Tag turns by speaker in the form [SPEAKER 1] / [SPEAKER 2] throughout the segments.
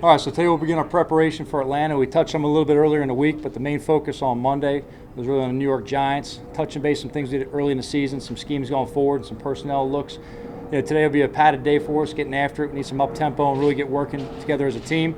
[SPEAKER 1] All right, so today we'll begin our preparation for Atlanta. We touched on them a little bit earlier in the week, but the main focus on Monday was really on the New York Giants. Touching base some things we did early in the season, some schemes going forward, some personnel looks. Today will be a padded day for us, getting after it. We need some up-tempo and really get working together as a team.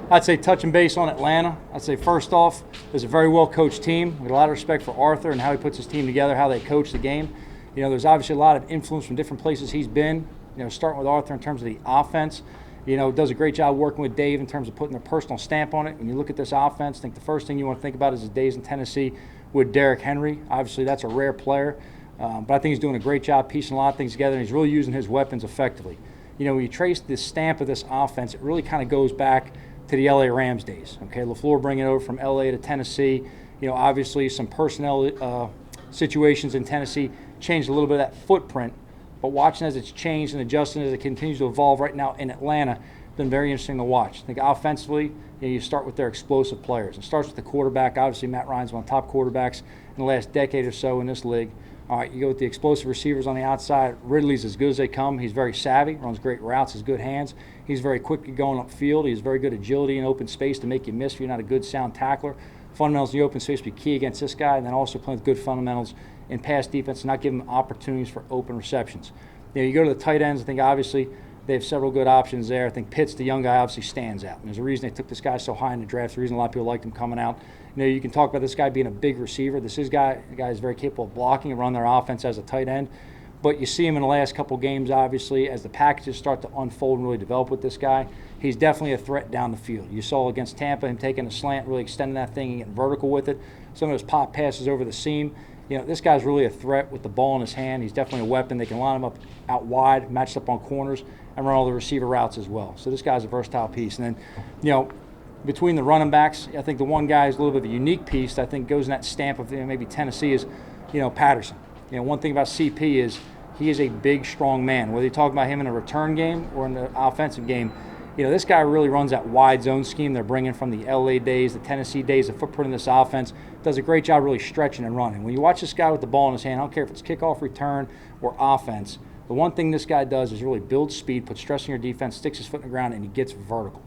[SPEAKER 1] I'd say touching base on Atlanta. I'd say first off, there's a very well-coached team. We have a lot of respect for Arthur and how he puts his team together, how they coach the game. There's obviously a lot of influence from different places he's been. Starting with Arthur in terms of the offense. Does a great job working with Dave in terms of putting a personal stamp on it. When you look at this offense, I think the first thing you want to think about is his days in Tennessee with Derrick Henry. Obviously, that's a rare player, but I think he's doing a great job piecing a lot of things together, and he's really using his weapons effectively. When you trace the stamp of this offense, it really kind of goes back to the LA Rams days. Okay, LaFleur bringing it over from LA to Tennessee. Obviously some personnel situations in Tennessee changed a little bit of that footprint. But watching as it's changed and adjusting as it continues to evolve right now in Atlanta, it's been very interesting to watch. I think offensively, you start with their explosive players. It starts with the quarterback. Obviously, Matt Ryan's one of the top quarterbacks in the last decade or so in this league. All right, you go with the explosive receivers on the outside. Ridley's as good as they come. He's very savvy, runs great routes, has good hands. He's very quick at going upfield. He has very good agility in open space to make you miss if you're not a good sound tackler. Fundamentals in the open space will be key against this guy, and then also playing with good fundamentals in pass defense and not giving them opportunities for open receptions. You go to the tight ends, I think obviously they have several good options there. I think Pitts, the young guy, obviously stands out. And there's a reason they took this guy so high in the draft. There's a reason a lot of people liked him coming out. You can talk about this guy being a big receiver. The guy is very capable of blocking and run their offense as a tight end. But you see him in the last couple games, obviously, as the packages start to unfold and really develop with this guy. He's definitely a threat down the field. You saw against Tampa him taking a slant, really extending that thing and getting vertical with it. Some of those pop passes over the seam. This guy's really a threat with the ball in his hand. He's definitely a weapon. They can line him up out wide, matched up on corners, and run all the receiver routes as well. So this guy's a versatile piece. And then, between the running backs, I think the one guy is a little bit of a unique piece that I think goes in that stamp of maybe Tennessee is, Patterson. One thing about CP is he is a big, strong man. Whether you talk about him in a return game or in the offensive game, this guy really runs that wide zone scheme they're bringing from the LA days, the Tennessee days, the footprint in this offense. Does a great job really stretching and running. When you watch this guy with the ball in his hand, I don't care if it's kickoff, return, or offense, the one thing this guy does is really build speed, put stress on your defense, sticks his foot in the ground, and he gets vertical.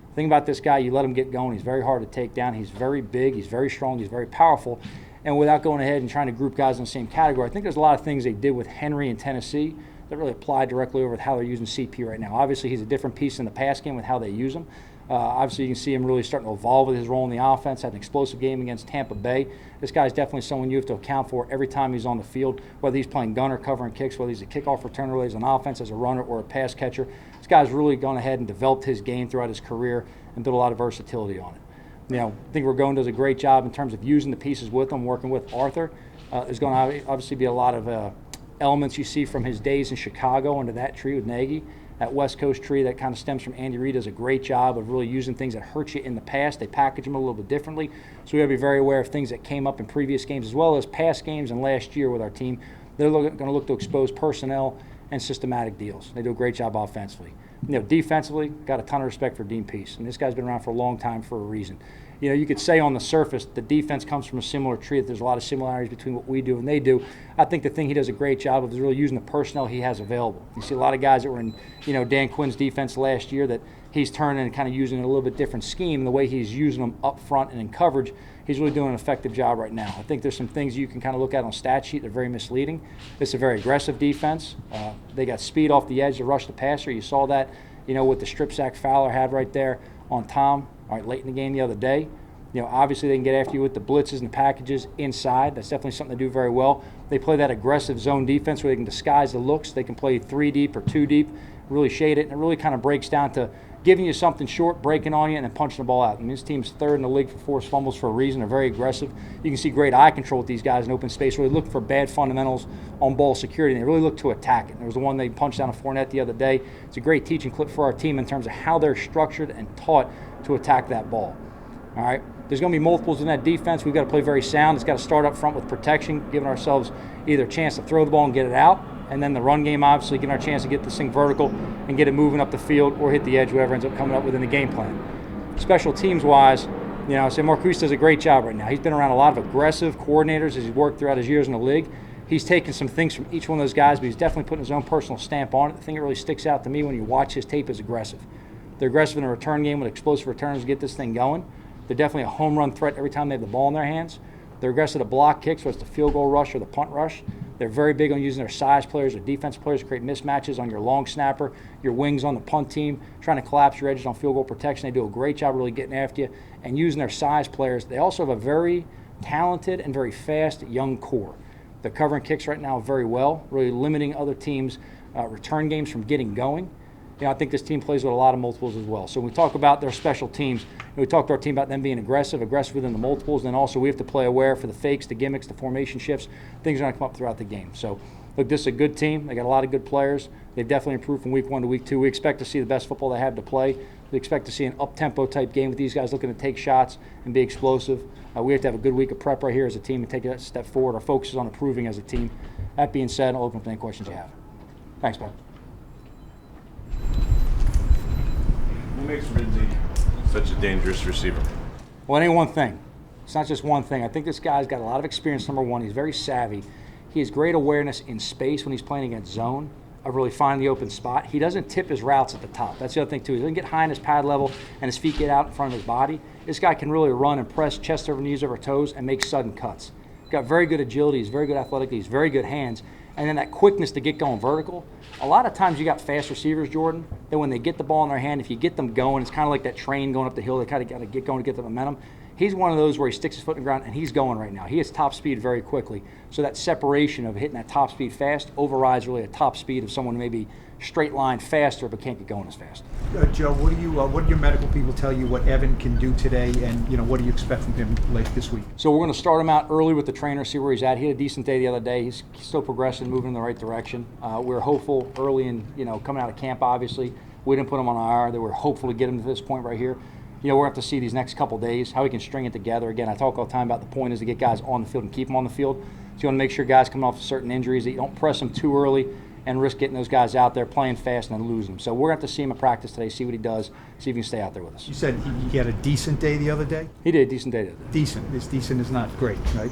[SPEAKER 1] The thing about this guy, you let him get going, he's very hard to take down. He's very big, he's very strong, he's very powerful. And without going ahead and trying to group guys in the same category, I think there's a lot of things they did with Henry in Tennessee that really apply directly over with how they're using CP right now. Obviously, he's a different piece in the pass game with how they use him. Obviously, you can see him really starting to evolve with his role in the offense, had an explosive game against Tampa Bay. This guy's definitely someone you have to account for every time he's on the field, whether he's playing gunner, covering kicks, whether he's a kickoff returner, whether he's on offense as a runner or a pass catcher. This guy's really gone ahead and developed his game throughout his career and built a lot of versatility on it. I think Ragone does a great job in terms of using the pieces with him, working with Arthur. There's going to obviously be a lot of elements you see from his days in Chicago under that tree with Nagy. That West Coast tree that kind of stems from Andy Reid does a great job of really using things that hurt you in the past. They package them a little bit differently. So we got to be very aware of things that came up in previous games as well as past games and last year with our team. They're going to look to expose personnel and systematic deals. They do a great job offensively. Defensively, got a ton of respect for Dean Pease. And this guy's been around for a long time for a reason. You could say on the surface the defense comes from a similar tree, that there's a lot of similarities between what we do and they do. I think the thing he does a great job of is really using the personnel he has available. You see a lot of guys that were in, Dan Quinn's defense last year that he's turning and kind of using a little bit different scheme. The way he's using them up front and in coverage, he's really doing an effective job right now. I think there's some things you can kind of look at on stat sheet that are very misleading. It's a very aggressive defense. They got speed off the edge to rush the passer. You saw that, with the strip sack Fowler had right there on Tom. All right, late in the game the other day. Obviously they can get after you with the blitzes and the packages inside. That's definitely something they do very well. They play that aggressive zone defense where they can disguise the looks. They can play 3 deep or 2 deep, really shade it, and it really kind of breaks down to giving you something short, breaking on you, and then punching the ball out. This team's third in the league for forced fumbles for a reason. They're very aggressive. You can see great eye control with these guys in open space, really looking for bad fundamentals on ball security, and they really look to attack it. There was the one they punched down a Fournette the other day. It's a great teaching clip for our team in terms of how they're structured and taught to attack that ball. All right, there's going to be multiples in that defense. We've got to play very sound. It's got to start up front with protection, giving ourselves either a chance to throw the ball and get it out, and then the run game, obviously, getting our chance to get this thing vertical and get it moving up the field or hit the edge, whoever ends up coming up within the game plan. Special teams-wise, I say Marquise does a great job right now. He's been around a lot of aggressive coordinators as he's worked throughout his years in the league. He's taken some things from each one of those guys, but he's definitely putting his own personal stamp on it. The thing that really sticks out to me when you watch his tape is aggressive. They're aggressive in the return game with explosive returns to get this thing going. They're definitely a home run threat every time they have the ball in their hands. They're aggressive to block kicks, whether it's the field goal rush or the punt rush. They're very big on using their size players or defense players to create mismatches on your long snapper, your wings on the punt team, trying to collapse your edges on field goal protection. They do a great job really getting after you and using their size players. They also have a very talented and very fast young core. They're covering kicks right now very well, really limiting other teams' return games from getting going. I think this team plays with a lot of multiples as well. So when we talk about their special teams, we talk to our team about them being aggressive within the multiples, and then also we have to play aware for the fakes, the gimmicks, the formation shifts. Things are going to come up throughout the game. So, look, this is a good team. They got a lot of good players. They've definitely improved from week 1 to week 2. We expect to see the best football they have to play. We expect to see an up-tempo type game with these guys looking to take shots and be explosive. We have to have a good week of prep right here as a team and take that step forward. Our focus is on improving as a team. That being said, I'll open up to any questions you have. Thanks, Bob.
[SPEAKER 2] What makes Ridley such a dangerous receiver?
[SPEAKER 1] Well, it ain't one thing. It's not just one thing. I think this guy's got a lot of experience, number one. He's very savvy. He has great awareness in space when he's playing against zone of really finding the open spot. He doesn't tip his routes at the top. That's the other thing, too. He doesn't get high in his pad level and his feet get out in front of his body. This guy can really run and press chest over knees over toes and make sudden cuts. He's got very good agility. He's very good athletically. He's very good hands. And then that quickness to get going vertical. A lot of times you got fast receivers, Jordan, that when they get the ball in their hand, if you get them going, it's kind of like that train going up the hill. They kind of got to get going to get the momentum. He's one of those where he sticks his foot in the ground, and he's going right now. He has top speed very quickly. So that separation of hitting that top speed fast overrides really a top speed of someone maybe straight line faster but can't get going as fast.
[SPEAKER 3] Joe, what do your medical people tell you what Evan can do today, and what do you expect from him late this week?
[SPEAKER 1] So we're going to start him out early with the trainer, see where he's at. He had a decent day the other day. He's still progressing, moving in the right direction. We're hopeful early in coming out of camp. Obviously, we didn't put him on IR. That we're hopeful to get him to this point right here. We're going to have to see these next couple days how we can string it together. Again, I talk all the time about the point is to get guys on the field and keep them on the field. So you want to make sure guys coming off certain injuries that you don't press them too early and risk getting those guys out there playing fast and then losing them. So we're going to have to see him at practice today, see what he does, see if he can stay out there with us.
[SPEAKER 3] You said he had a decent day the other day?
[SPEAKER 1] He did a decent day today.
[SPEAKER 3] Decent. This decent is not great, right?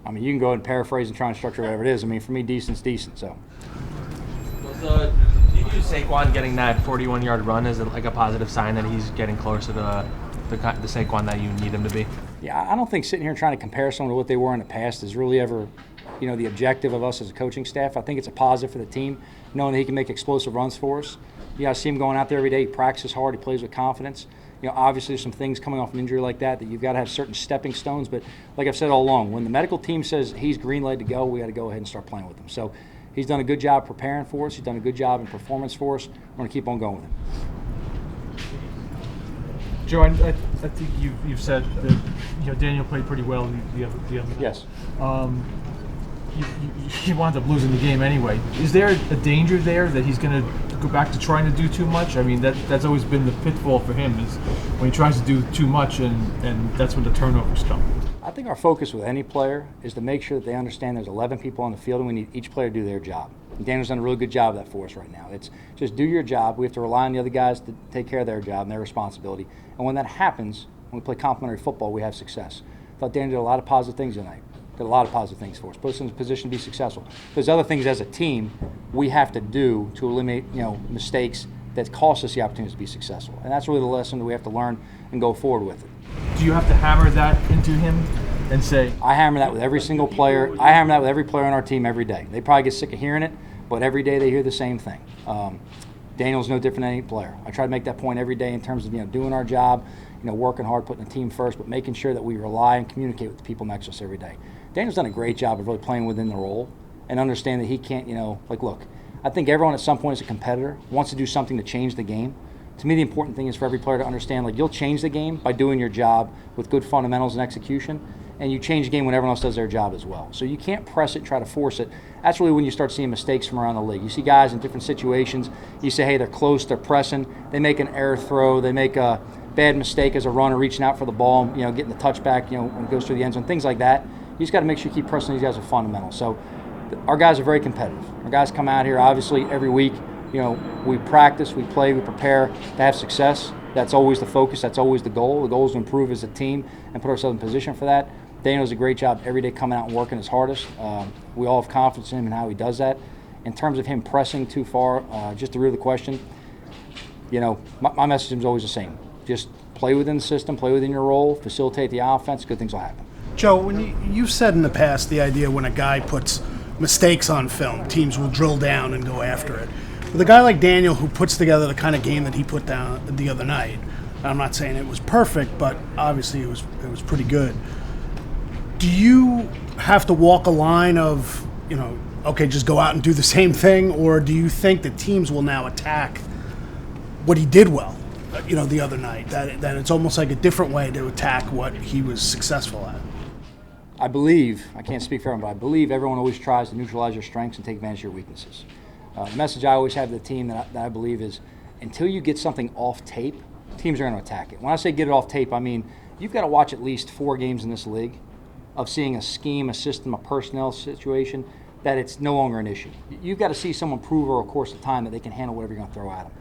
[SPEAKER 1] I mean, you can go and paraphrase and try and structure whatever it is. I mean, for me, decent's decent. So.
[SPEAKER 4] Do you view Saquon getting that 41-yard run as like a positive sign that he's getting closer to the Saquon that you need him to be?
[SPEAKER 1] Yeah, I don't think sitting here trying to compare someone to what they were in the past is really ever, the objective of us as a coaching staff. I think it's a positive for the team, knowing that he can make explosive runs for us. I see him going out there every day. He practices hard. He plays with confidence. Obviously there's some things coming off an injury like that you've got to have certain stepping stones. But like I've said all along, when the medical team says he's green light to go, we got to go ahead and start playing with him. So he's done a good job preparing for us. He's done a good job in performance for us. We're going to keep on going with him.
[SPEAKER 5] Joe, I think you've said that Daniel played pretty well the other night.
[SPEAKER 1] Yes.
[SPEAKER 5] He wound up losing the game anyway. Is there a danger there that he's going to go back to trying to do too much? I mean, that's always been the pitfall for him is when he tries to do too much, and that's when the turnovers come.
[SPEAKER 1] I think our focus with any player is to make sure that they understand there's 11 people on the field and we need each player to do their job. And Daniel's done a really good job of that for us right now. It's just do your job. We have to rely on the other guys to take care of their job and their responsibility. And when that happens, when we play complementary football, we have success. I thought Daniel did a lot of positive things tonight. Did a lot of positive things for us. Put us in a position to be successful. There's other things as a team we have to do to eliminate mistakes that cost us the opportunity to be successful. And that's really the lesson that we have to learn and go forward with it.
[SPEAKER 5] Do you have to hammer that into him and say?
[SPEAKER 1] I hammer that with every single player. I hammer that with every player on our team every day. They probably get sick of hearing it, but every day they hear the same thing. Daniel's no different than any player. I try to make that point every day in terms of doing our job, working hard, putting the team first, but making sure that we rely and communicate with the people next to us every day. Daniel's done a great job of really playing within the role and understand that he can't, look, I think everyone at some point is a competitor, wants to do something to change the game. To me, the important thing is for every player to understand, you'll change the game by doing your job with good fundamentals and execution, and you change the game when everyone else does their job as well. So you can't press it and try to force it. That's really when you start seeing mistakes from around the league. You see guys in different situations, you say, hey, they're close, they're pressing, they make an error throw, they make a bad mistake as a runner reaching out for the ball, getting the touchback, when it goes through the end zone, things like that. You just got to make sure you keep pressing these guys with fundamentals. So our guys are very competitive. Our guys come out here, obviously, every week. We practice, we play, we prepare to have success. That's always the focus. That's always the goal. The goal is to improve as a team and put ourselves in position for that. Daniel does a great job every day coming out and working his hardest. We all have confidence in him and how he does that. In terms of him pressing too far, just to read the question, My message is always the same. Just play within the system, play within your role, facilitate the offense, good things will happen.
[SPEAKER 6] Joe, when you've said in the past the idea when a guy puts mistakes on film, teams will drill down and go after it. With a guy like Daniel who puts together the kind of game that he put down the other night, I'm not saying it was perfect, but obviously it was pretty good. Do you have to walk a line of, okay, just go out and do the same thing, or do you think that teams will now attack what he did well, the other night, that it's almost like a different way to attack what he was successful at?
[SPEAKER 1] I believe, I can't speak for everyone, but I believe everyone always tries to neutralize your strengths and take advantage of your weaknesses. The message I always have to the team that I believe is until you get something off tape, teams are going to attack it. When I say get it off tape, I mean you've got to watch at least 4 games in this league of seeing a scheme, a system, a personnel situation that it's no longer an issue. You've got to see someone prove over a course of time that they can handle whatever you're going to throw at them.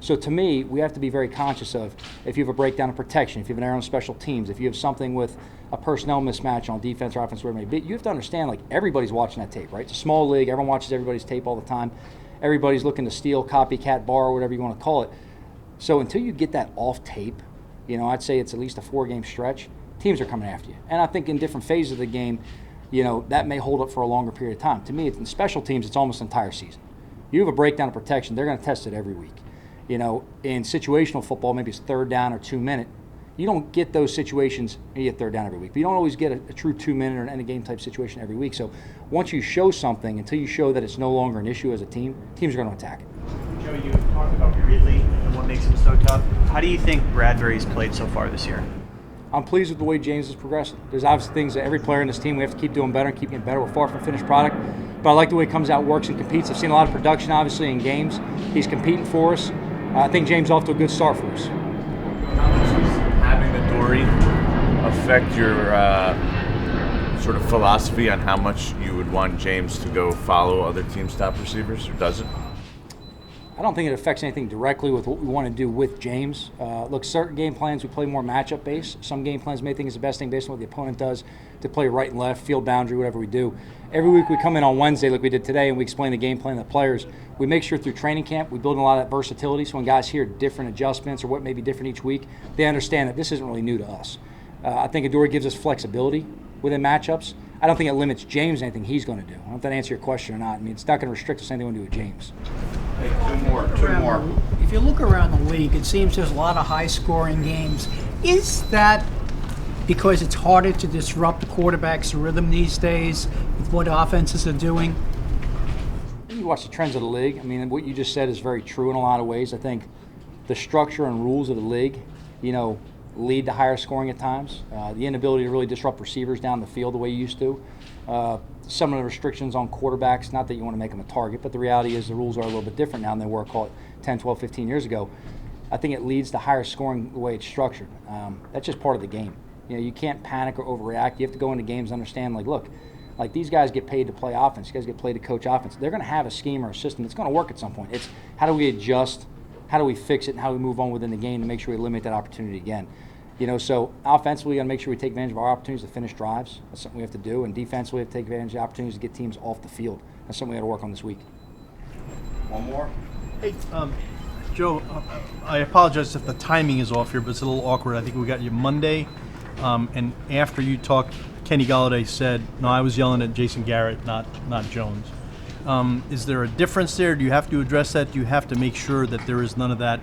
[SPEAKER 1] So to me, we have to be very conscious of if you have a breakdown of protection, if you have an error on special teams, if you have something with a personnel mismatch on defense or offense, whatever it may be, you have to understand, everybody's watching that tape, right? It's a small league. Everyone watches everybody's tape all the time. Everybody's looking to steal, copycat, borrow, whatever you want to call it. So until you get that off tape, I'd say it's at least a 4-game stretch, teams are coming after you. And I think in different phases of the game, that may hold up for a longer period of time. To me, in special teams, it's almost an entire season. You have a breakdown of protection, they're going to test it every week. In situational football, maybe it's 3rd down or 2-minute. You don't get those situations, you get 3rd down every week. But you don't always get a true 2-minute or an end-of-game type situation every week. So once you show something, until you show that it's no longer an issue as a team, teams are going to attack it.
[SPEAKER 7] Joe, you talked about Ridley and what makes him so tough. How do you think Bradbury's played so far this year?
[SPEAKER 1] I'm pleased with the way James is progressing. There's obviously things that every player in this team, we have to keep doing better and keep getting better. We're far from a finished product. But I like the way he comes out, works, and competes. I've seen a lot of production, obviously, in games. He's competing for us. I think James is off to a good start for us.
[SPEAKER 2] How much does having the Dory affect your sort of philosophy on how much you would want James to go follow other teams' top receivers, or does it?
[SPEAKER 1] I don't think it affects anything directly with what we want to do with James. Look, certain game plans we play more matchup based. Some game plans may think is the best thing based on what the opponent does to play right and left, field boundary, whatever we do. Every week we come in on Wednesday like we did today and we explain the game plan to the players. We make sure through training camp we build in a lot of that versatility so when guys hear different adjustments or what may be different each week, they understand that this isn't really new to us. I think Adoree gives us flexibility within matchups. I don't think it limits James anything he's going to do. I don't know if that answers your question or not. I mean, it's not going to restrict us anything we want to do with James.
[SPEAKER 2] Hey, two more.
[SPEAKER 8] If you look around the league, it seems there's a lot of high-scoring games. Is that because it's harder to disrupt the quarterback's rhythm these days with what offenses are doing?
[SPEAKER 1] You watch the trends of the league. I mean, what you just said is very true in a lot of ways. I think the structure and rules of the league, lead to higher scoring at times. The inability to really disrupt receivers down the field the way you used to. Some of the restrictions on quarterbacks, not that you want to make them a target, but the reality is the rules are a little bit different now than they were, call it 10, 12, 15 years ago. I think it leads to higher scoring the way it's structured. That's just part of the game. You can't panic or overreact. You have to go into games and understand, look, these guys get paid to play offense. These guys get paid to coach offense. They're going to have a scheme or a system that's going to work at some point. It's how do we adjust, how do we fix it, and how do we move on within the game to make sure we limit that opportunity again. So offensively, we got to make sure we take advantage of our opportunities to finish drives. That's something we have to do. And defensively, we have to take advantage of the opportunities to get teams off the field. That's something we got to work on this week.
[SPEAKER 2] One more.
[SPEAKER 9] Hey, Joe, I apologize if the timing is off here, but it's a little awkward. I think we got you Monday, and after you talked, Kenny Golladay said, "No, I was yelling at Jason Garrett, not Jones." Is there a difference there? Do you have to address that? Do you have to make sure that there is none of that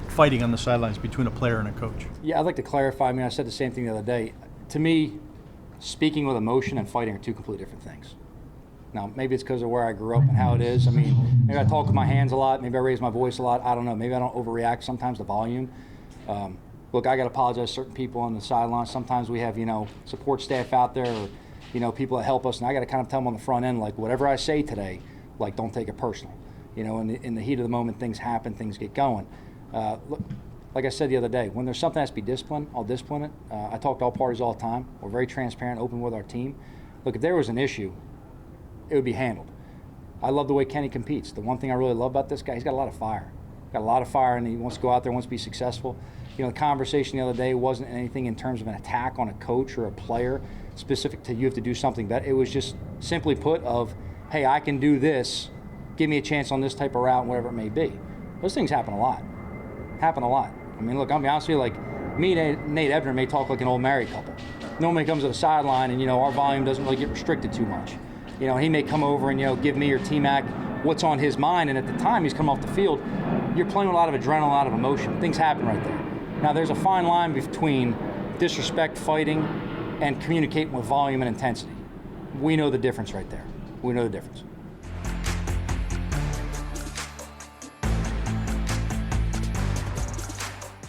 [SPEAKER 9] fighting on the sidelines between a player and a coach?
[SPEAKER 1] Yeah, I'd like to clarify. I mean, I said the same thing the other day. To me, speaking with emotion and fighting are two completely different things. Now, maybe it's because of where I grew up and how it is. I mean, maybe I talk with my hands a lot. Maybe I raise my voice a lot. I don't know. Maybe I don't overreact sometimes to volume. Look, I got to apologize to certain people on the sideline. Sometimes we have, support staff out there or, people that help us. And I got to kind of tell them on the front end, whatever I say today, don't take it personal. In the heat of the moment, things happen, things get going. Look, like I said the other day, when there's something that has to be disciplined, I'll discipline it. I talk to all parties all the time. We're very transparent, open with our team. Look, if there was an issue, it would be handled. I love the way Kenny competes. The one thing I really love about this guy, he's got a lot of fire. Got a lot of fire, and he wants to go out there, wants to be successful. The conversation the other day wasn't anything in terms of an attack on a coach or a player specific to you have to do something better. It was just simply put of, hey, I can do this. Give me a chance on this type of route, whatever it may be. Those things happen a lot. I mean, look, I'll be honest with you, like, me and Nate Ebner may talk like an old married couple. Normally comes to the sideline and, our volume doesn't really get restricted too much. He may come over and, give me or T-Mac what's on his mind, and at the time he's come off the field, you're playing with a lot of adrenaline, a lot of emotion. Things happen right there. Now, there's a fine line between disrespect, fighting, and communicating with volume and intensity. We know the difference right there. We know the difference.